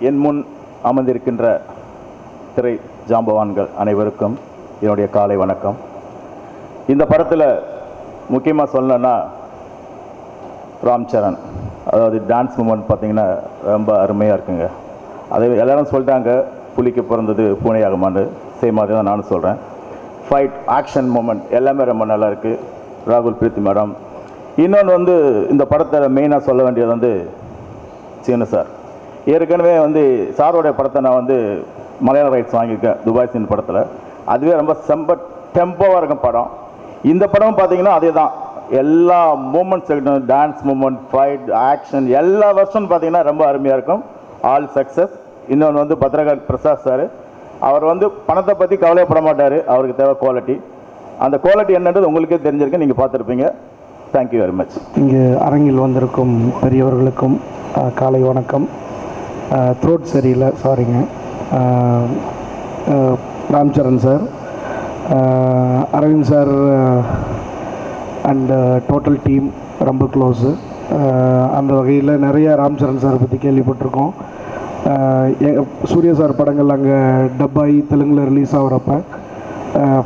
என் முன் அமர்ந்திருக்கின்ற திரை ஜாம்பவான்கள் அனைவருக்கும் என்னுடைய காலை வணக்கம். இந்த படத்தில் முக்கியமாக சொல்லணும்னா ராம் சரண், அதாவது டான்ஸ் மூமெண்ட் பார்த்திங்கன்னா ரொம்ப அருமையாக இருக்குங்க. அதை எல்லோரும் சொல்லிட்டாங்க, புலிக்கு பிறந்தது பூனையாகுமான்னு. சேம் மாதிரி தான் நானும் சொல்கிறேன். ஃபைட் ஆக்ஷன் மூமெண்ட் எல்லாமே ரொம்ப நல்லா இருக்குது. ராகுல் பிரீத்தி மேடம். இன்னொன்று வந்து இந்த படத்தை மெயினாக சொல்ல வேண்டியது வந்து சீனு சார். ஏற்கனவே வந்து சாரோடைய படத்தை நான் வந்து மலையாள ரைட்ஸ் வாங்கியிருக்கேன், துபாய் சீன் படத்தில். அதுவே ரொம்ப செம்ப டெம்போவாக இருக்கும் படம். இந்த படமும் பார்த்தீங்கன்னா அதே தான். எல்லா மூமெண்ட்ஸ் இருக்கட்டும், டான்ஸ் மூமெண்ட், ஃபைட், ஆக்ஷன் எல்லா வருஷம் பார்த்தீங்கன்னா ரொம்ப அருமையாக இருக்கும். All success. இன்னொன்று வந்து பத்ரகாளி பிரசாத் சார், அவர் வந்து பணத்தை பற்றி கவலைப்பட மாட்டார். அவருக்கு தேவை குவாலிட்டி. அந்த குவாலிட்டி என்னன்றது உங்களுக்கே தெரிஞ்சிருக்கு, நீங்கள் பார்த்துருப்பீங்க. Thank you very much. இங்கே அரங்கில் வந்திருக்கும் பெரியவர்களுக்கும் காலை வணக்கம். த்ரோட் சரியில்லை, சாரிங்க. Ram Charan sir, Aravind sir and total team ரொம்ப க்ளோஸு. அந்த வகையில் நிறைய ராம் சரண் சாரை பற்றி கேள்விப்பட்டிருக்கோம். சூர்யா சார் படங்கள் அங்கே டப்பாயி தெலுங்கில் ரிலீஸ் ஆகிறப்ப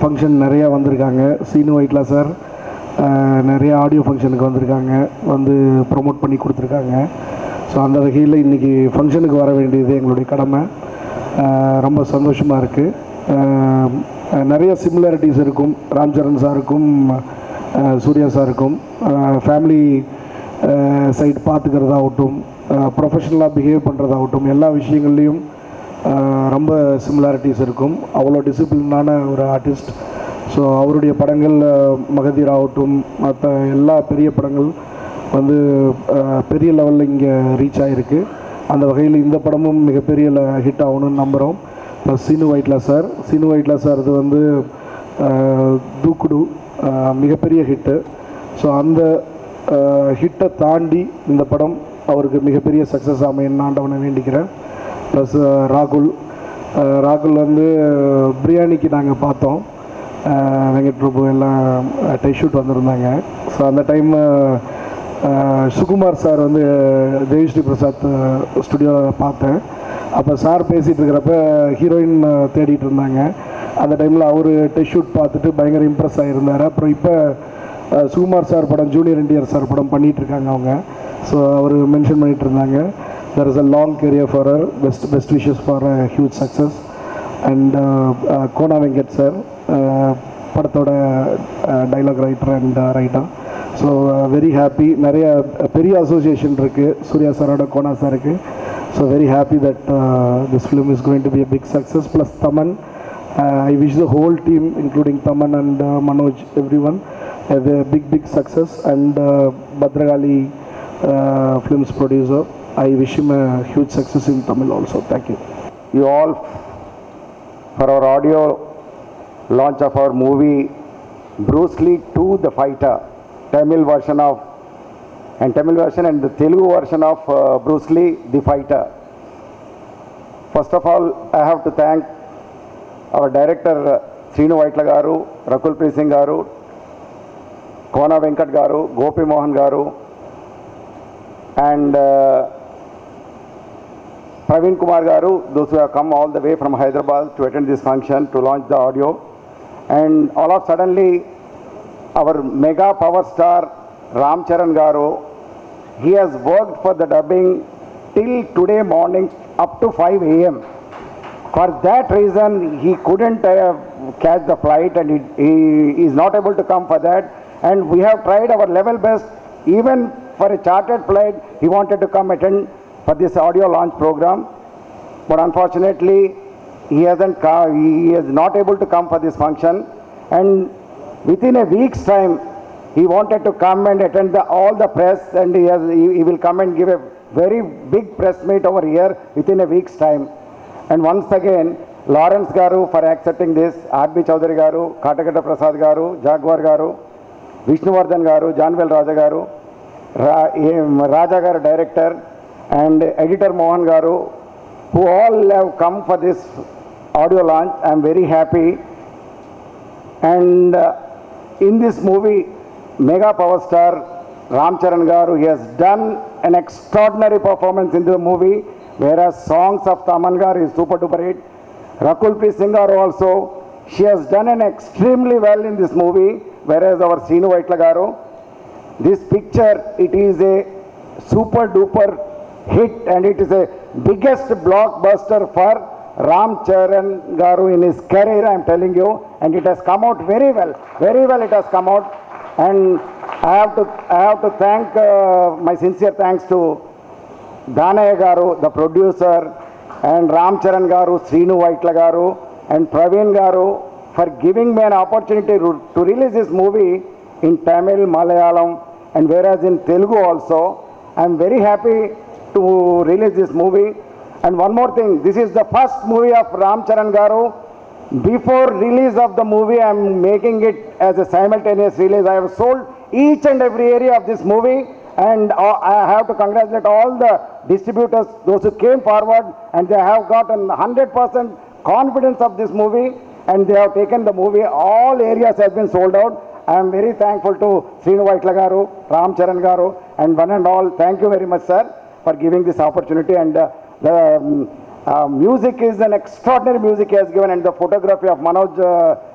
ஃபங்க்ஷன் நிறையா வந்திருக்காங்க. சீனு வைட்லா சார் நிறைய ஆடியோ ஃபங்க்ஷனுக்கு வந்திருக்காங்க, வந்து ப்ரொமோட் பண்ணி கொடுத்துருக்காங்க. ஸோ அந்த வகையில் இன்றைக்கி ஃபங்க்ஷனுக்கு வர வேண்டியது எங்களுடைய கடமை. ரொம்ப சந்தோஷமாக இருக்குது. நிறைய சிமிலாரிட்டிஸ் இருக்கும் ராம் சரண் சாருக்கும் சூர்யா சாருக்கும். ஃபேமிலி சைட் பார்த்துக்கிறதாகட்டும், ப்ரொஃபஷ்னலாக பிஹேவ் பண்ணுறதாகட்டும், எல்லா விஷயங்கள்லேயும் ரொம்ப சிமிலாரிட்டிஸ் இருக்கும். அவ்வளோ டிசிப்ளினான ஒரு ஆர்டிஸ்ட். ஸோ அவருடைய படங்கள் மகதீர் ஆகட்டும், மற்ற எல்லா பெரிய படங்கள் வந்து பெரிய லெவலில் இங்கே ரீச் ஆகிருக்கு. அந்த வகையில் இந்த படமும் மிகப்பெரிய ஹிட் ஆகணும்னு நம்புகிறோம். ப்ளஸ் சீனு வைட்லா சார் இது வந்து தூக்குடு மிகப்பெரிய ஹிட்டு. ஸோ அந்த ஹிட்டை தாண்டி இந்த படம் அவருக்கு மிகப்பெரிய சக்ஸஸ் அமையன்னு ஆண்டவனை வேண்டிக்கிறேன். ப்ளஸ் ராகுல் வந்து பிரியாணிக்கு நாங்கள் பார்த்தோம். வெங்கட் பிரபு எல்லாம் டை ஷூட் வந்திருந்தாங்க. ஸோ அந்த டைம் சுகுமார் சார் வந்து தேவிஸ்ரீ பிரசாத் ஸ்டுடியோவில் பார்த்தேன். அப்போ சார் பேசிகிட்டு இருக்கிறப்ப ஹீரோயின் தேடிட்டு இருந்தாங்க. அந்த டைமில் அவர் டெஸ்ட் ஷூட் பார்த்துட்டு பயங்கர இம்ப்ரெஸ் ஆகியிருந்தார். அப்புறம் இப்போ சுகுமார் சார் படம், ஜூனியர் என்டிஆர் சார் படம் பண்ணிகிட்ருக்காங்க அவங்க. ஸோ அவர் மென்ஷன் பண்ணிகிட்டு இருந்தாங்க, there is a long career for her, best wishes for a huge success. And Kona Venkat sir படத்தோட dialogue writer and writer. So very happy. நிறைய பெரிய அசோசியேஷன் இருக்குது சூர்யா சாரோட கோனா சாருக்கு. So very happy that this film is going to be a big success. Plus Taman, I wish the whole team including Taman and Manoj, everyone have a big success. And Bhadragali films producer, I wish him a huge success in Tamil also. Thank you. You all for our audio launch of our movie Bruce Lee 2 The Fighter, Tamil version and the Telugu version of Bruce Lee The Fighter. First of all, I have to thank our director Sreenu Vaitla garu, Rakul Preet Singh garu, Kona Venkat garu, Gopi Mohan garu, and Praveen Kumar garu, those who have come all the way from Hyderabad to attend this function to launch the audio. And all of suddenly our mega power star Ram Charan garu, he has worked for the dubbing till today morning up to 5 a.m. For that reason he couldn't catch the flight, and he is not able to come for that. And we have tried our level best. Even for a chartered flight he wanted to come attend for this audio launch program, but unfortunately he is not able to come for this function. And within a week's time he wanted to come and attend all the press, and he will come and give a very big press meet over here within a week's time. And once again Lawrence garu for accepting this, R.B. Chaudhary garu, Katakata Prasad garu, Jaguar garu, Vishnuvardhan garu, Janvel Raja garu, Raja garu director, and editor Mohan garu, who all have come for this audio launch. I am very happy. And in this movie, mega power star Ram Charan garu, he has done an extraordinary performance in the movie. whereas songs of Taman Garu is super duper hit. Rakul P. Singh Garu also, she has done an extremely well in this movie, whereas our Sinu Vaitla Garu, this picture, it is a super duper hit and it is a biggest blockbuster for Ram Charan Garu in his career, I am telling you, and it has come out very well it has come out, and I have to thank my sincere thanks to Danaya Garu, the producer, and Ram Charan Garu, Srinu Vaitla Garu, and Praveen Garu for giving me an opportunity to release this movie in Tamil, Malayalam, and whereas in Telugu also. I am very happy to release this movie. And one more thing, this is the first movie of Ram Charan Garu. Before release of the movie, I am making it as a simultaneous release. I have sold each and every area of this movie, and I have to congratulate all the distributors, those who came forward, and they have gotten 100% confidence of this movie, and they have taken the movie. All areas have been sold out. I am very thankful to Srinu Vaitla Garu, Ram Charan Garu, and one and all. Thank you very much, sir, for giving this opportunity. And the music is an extraordinary music he has given, and the photography of Manoj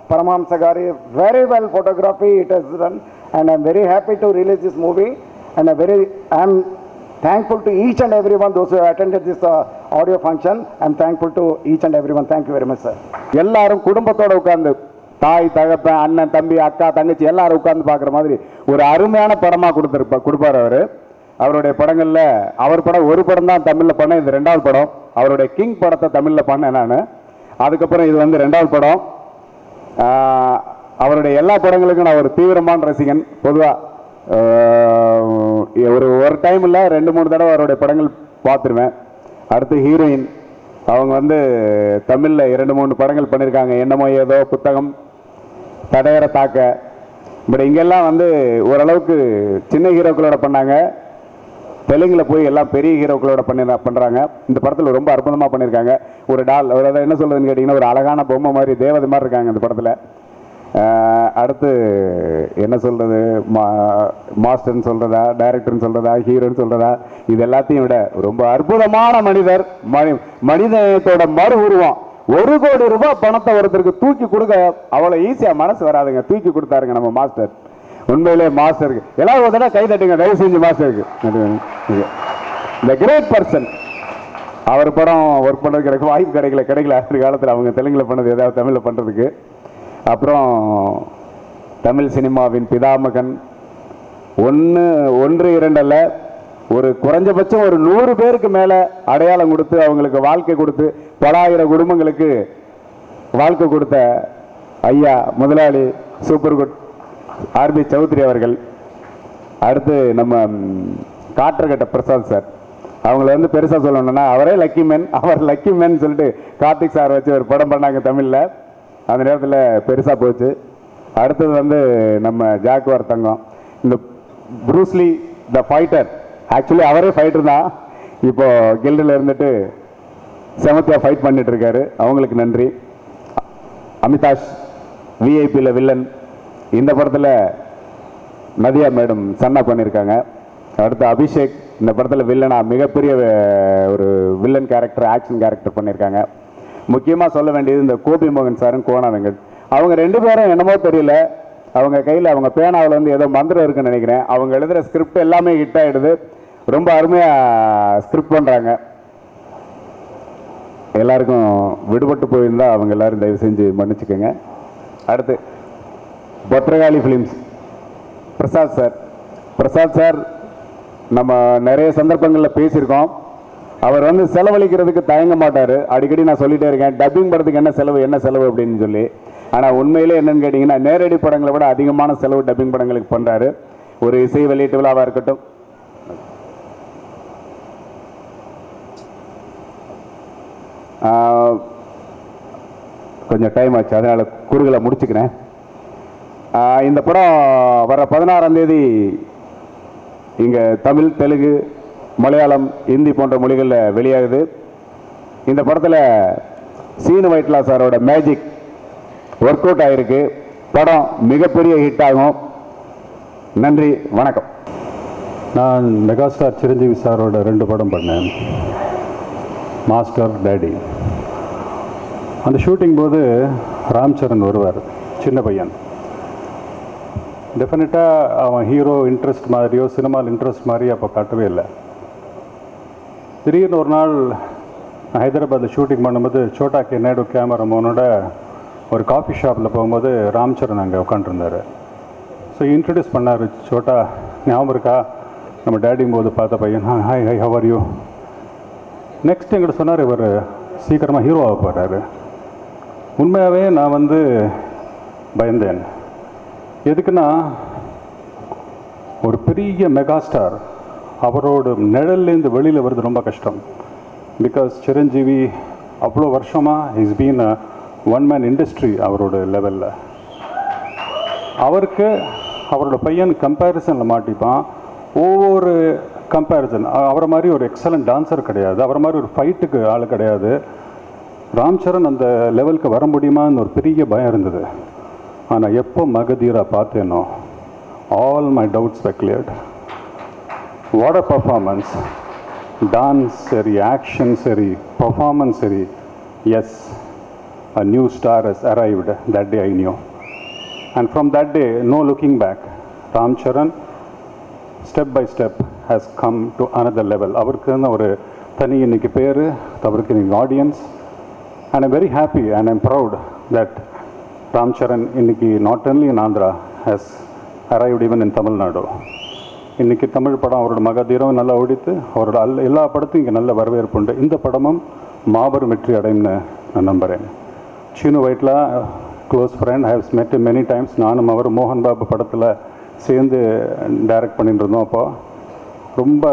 Paramahamsa Garu, very well photography it has done, and I am very happy to release this movie, and I am thankful to each and everyone, those who have attended this audio function. I am thankful to each and everyone. Thank you very much, sir. எல்லாரும் குடும்பத்தோட உட்கார்ந்து தாய் தகப்பன் அண்ணன் தம்பி அக்கா தங்கச்சி எல்லாரும் உட்கார்ந்து பார்க்குற மாதிரி ஒரு அருமையான படமாக கொடுப்பார் அவர். அவருடைய படங்களில் அவர் படம் ஒரு படம் தான் தமிழில் பண்ணேன், இது 2வது படம். அவருடைய கிங் படத்தை தமிழில் பண்ணேன் நான். அதுக்கப்புறம் இது வந்து 2வது படம். அவருடைய எல்லா படங்களுக்கும் நான் ஒரு தீவிரமான ரசிகன். பொதுவாக ஒரு டைமில் 2-3 தடவை அவருடைய படங்கள் பார்த்துருவேன். அடுத்து ஹீரோயின், அவங்க வந்து தமிழில் 2-3 படங்கள் பண்ணியிருக்காங்க. என்னமோ ஏதோ, புத்தகம், தடையற தாக்க. பட் இங்கெல்லாம் வந்து ஓரளவுக்கு சின்ன ஹீரோக்களோட பண்ணாங்க. தெலுங்கில் போய் எல்லாம் பெரிய ஹீரோக்களோட பண்ணுறாங்க. இந்த படத்தில் ரொம்ப அற்புதமாக பண்ணியிருக்காங்க. ஒரு டால், ஒரு அதை என்ன சொல்கிறதுன்னு கேட்டிங்கன்னா, ஒரு அழகான பொம்மை மாதிரி, தேவதை மாதிரி இருக்காங்க இந்த படத்தில். அடுத்து என்ன சொல்கிறது, மாஸ்டர்னு சொல்கிறதா, டைரக்டர்னு சொல்கிறதா, ஹீரோன்னு சொல்கிறதா, இது எல்லாத்தையும் விட ரொம்ப அற்புதமான மனிதர். மனிதத்தோட மறு உருவம். 1 கோடி ரூபாய் பணத்தை ஒருத்தருக்கு தூக்கி கொடுக்க அவ்வளோ ஈஸியாக மனசு வராதுங்க. தூக்கி கொடுத்தாருங்க நம்ம மாஸ்டர். உண்மையிலே மாஸ்டருக்கு எல்லாரும் ஒரு தடவை கை தட்டுங்க, தயவு செஞ்சு மாஸ்டருக்கு. இந்த கிரேட் பர்சன். அவர் படம் ஒர்க் பண்ணுறதுக்கு வாய்ப்பு கிடைக்கல அடுத்த காலத்தில். அவங்க தெலுங்கில் பண்ணது ஏதாவது தமிழில் பண்ணுறதுக்கு. அப்புறம் தமிழ் சினிமாவின் பிதாமகன். 1-2 அல்ல, ஒரு குறைஞ்சபட்சம் ஒரு 100 பேருக்கு மேலே அடையாளம் கொடுத்து, அவங்களுக்கு வாழ்க்கை கொடுத்து, பல ஆயிரம் குடும்பங்களுக்கு வாழ்க்கை கொடுத்த ஐயா முதலாளி சூப்பர் குட் ஆர்பி சௌத்ரி அவர்கள். அடுத்து நம்ம காற்றகட்ட பிரசாத் சார். அவங்கள வந்து பெருசாக சொல்லணும்னா அவரே லக்கி மேன். அவர் லக்கி மேன் சொல்லிட்டு கார்த்திக் சார் வச்சு ஒரு படம் பண்ணாங்க தமிழில். அந்த நேரத்தில் பெருசாக போச்சு. அடுத்தது வந்து நம்ம ஜாக்குவார் தங்கம். இந்த ப்ரூஸ்லி த ஃபைட்டர், ஆக்சுவலி அவரே ஃபைட்டர் தான். இப்போ கில்டில் இருந்துட்டு செமத்தியாக ஃபைட் பண்ணிட்டு இருக்காரு. அவங்களுக்கு நன்றி. அமிதாஷ் விஐபியில் வில்லன். இந்த படத்தில் நதியா மேடம் சன்னா பண்ணியிருக்காங்க. அடுத்து அபிஷேக் இந்த படத்தில் வில்லனா மிகப்பெரிய ஒரு வில்லன் கேரக்டர், ஆக்ஷன் கேரக்டர் பண்ணியிருக்காங்க. முக்கியமாக சொல்ல வேண்டியது இந்த கோபி மோகன் சாரும் கோனா வெங்கட். அவங்க 2 பேரும் என்னமோ தெரியல, அவங்க கையில் அவங்க பேனாவில் வந்து ஏதோ மந்திரம் இருக்குன்னு நினைக்கிறேன். அவங்க எழுதுகிற ஸ்கிரிப்ட் எல்லாமே ஹிட் ஆகிடுது. ரொம்ப அருமையாக ஸ்கிரிப்ட் பண்ணுறாங்க. எல்லாருக்கும் விடுபட்டு போயிருந்தால் அவங்க எல்லோரும் தயவு செஞ்சு மன்னிச்சுக்கோங்க. அடுத்து பத்ரகாளி ஃபிலிம்ஸ் பிரசாத் சார் நம்ம நிறைய சந்தர்ப்பங்களில் பேசியிருக்கோம். அவர் வந்து செலவழிக்கிறதுக்கு தயங்க மாட்டார். அடிக்கடி நான் சொல்லிகிட்டே இருக்கேன், டப்பிங் படத்துக்கு என்ன செலவு அப்படின்னு சொல்லி. ஆனால் உண்மையிலே என்னன்னு கேட்டிங்கன்னா, நேரடி படங்களை விட அதிகமான செலவு டப்பிங் படங்களுக்கு பண்ணுறாரு. ஒரு இசை வெளியீட்டு விழாவாக இருக்கட்டும், கொஞ்சம் டைம் ஆச்சு, அதனால் குறுகளை முடிச்சுக்கிறேன். இந்த படம் வர 16ஆம் தேதி இங்கே தமிழ், தெலுங்கு, மலையாளம், ஹிந்தி போன்ற மொழிகளில் வெளியாகுது. இந்த படத்தில் சீனு வைட்லா சாரோட மேஜிக் ஒர்க் அவுட் ஆகிருக்கு. படம் மிகப்பெரிய ஹிட் ஆகும். நன்றி, வணக்கம். நான் மெகாஸ்டார் சிரஞ்சீவி சாரோட 2 படம் பண்ணேன். Master daddy. அந்த ஷூட்டிங் போது ராம் சரண் வருவார், சின்ன பையன். டெஃபினட்டாக அவன் ஹீரோ இன்ட்ரெஸ்ட் மாதிரியோ சினிமாவில் இன்ட்ரெஸ்ட் மாதிரியோ அப்போ காட்டவே இல்லை. திடீர்னு ஒரு நாள் ஹைதராபாத்தில் ஷூட்டிங் பண்ணும்போது சோட்டா கே நாயுடு கேமராமேனோட ஒரு காஃபி ஷாப்பில் போகும்போது ராம் சரண் அங்கே உட்காந்துருந்தார். ஸோ இன்ட்ரடியூஸ் பண்ணார், சோட்டா ஞாபகம் இருக்கா, நம்ம டேடியும் போது பார்த்த பையன், hi high how are you. Next எங்கிட்ட சொன்னார், இவர் சீக்கிரமாக ஹீரோ ஆக போகிறாரு. உண்மையாகவே நான் பயந்தேன். எதுக்குன்னா, ஒரு பெரிய மெகாஸ்டார் அவரோட நிழல்லேருந்து வெளியில் வருது ரொம்ப கஷ்டம். பிகாஸ் சிரஞ்சீவி அவ்வளோ வருஷமாக is been a one man industry அவரோட லெவலில். அவருக்கு அவரோட பையன் கம்பேரிசனில் மாட்டிப்பான். ஒவ்வொரு கம்பேரிசன், அவரை மாதிரி ஒரு எக்ஸலண்ட் டான்ஸர் கிடையாது, அவரை மாதிரி ஒரு ஃபைட்டுக்கு ஆள் கிடையாது. ராம் சரண் அந்த லெவலுக்கு வர முடியுமான்னு ஒரு பெரிய பயம் இருந்தது. ஆனால் எப்போ மகதீரா பார்த்தேனோ all my doubts were cleared. What a performance. Dance சரி, ஆக்ஷன் சரி, performance சரி. Yes, a new star has arrived. That day I knew. And from that day, no looking back. Ram Charan, step by step, has come to another level. அவருக்குன்னு ஒரு தனி இன்னைக்கு பேர், அவருக்கு இன்னைக்கு audience. And I'm very happy and I'm proud that Ram Charan இன்னைக்கு not only in Andhra has arrived even in Tamil Nadu. இன்றைக்கி தமிழ் படம் அவரோட மகதீரம் நல்லா ஓடித்து, அவரோட எல்லா படத்தையும் இங்கே நல்ல வரவேற்பு உண்டு. இந்த படமும் மாபெரும் வெற்றி அடையும்னு நான் நம்புகிறேன். Seenu Vaitla close friend, I have met him many times. நானும் அவர் மோகன் பாபு படத்தில் சேர்ந்து டைரக்ட் பண்ணிட்டு இருந்தோம். அப்போது ரொம்ப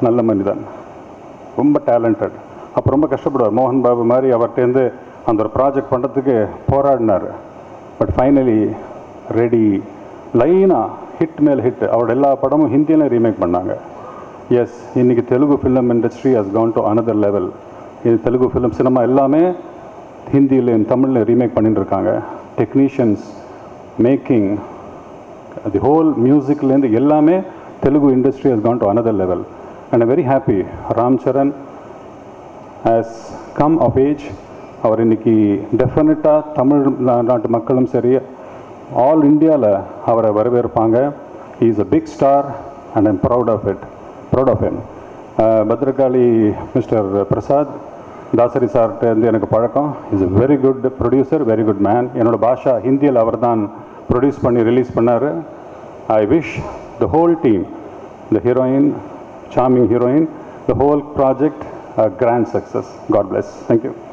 நல்ல மனிதன், ரொம்ப டேலண்டட். அப்போ ரொம்ப கஷ்டப்படுவார். மோகன் பாபு மாதிரி அவர்கிட்டேருந்து அந்த ஒரு ப்ராஜெக்ட் பண்ணுறதுக்கு போராடினார். பட் ஃபைனலி ரெடி, லைனாக ஹிட் மேல் ஹிட். அவரோட எல்லா படமும் ஹிந்தியில் ரீமேக் பண்ணாங்க. எஸ், இன்றைக்கி Telugu film industry has gone to another level. இது தெலுங்கு ஃபிலிம் சினிமா எல்லாமே ஹிந்தியிலையும் தமிழில் ரீமேக் பண்ணிட்டு இருக்காங்க. டெக்னீஷியன்ஸ், மேக்கிங், தி ஹோல் மியூசிக்லேருந்து எல்லாமே Telugu industry has gone to another level. And I very happy Ram Charan has come of age. அவர் இன்றைக்கி டெஃபினட்டாக தமிழ் நாட்டு மக்களும் சரி, ஆல் இண்டியாவில் அவரை வரவேற்பாங்க. He is a big star and I'm proud of him. Bhadrakali mister Prasad Dasari சார்கிட்ட எனக்கு பழக்கம். Is a very good producer, very good man. என்னோடய பாஷா ஹிந்தியில் அவர் தான் ப்ரொடியூஸ் பண்ணி ரிலீஸ் பண்ணார். I wish the whole team, the heroine, charming heroine, the whole project a grand success. God bless. Thank you.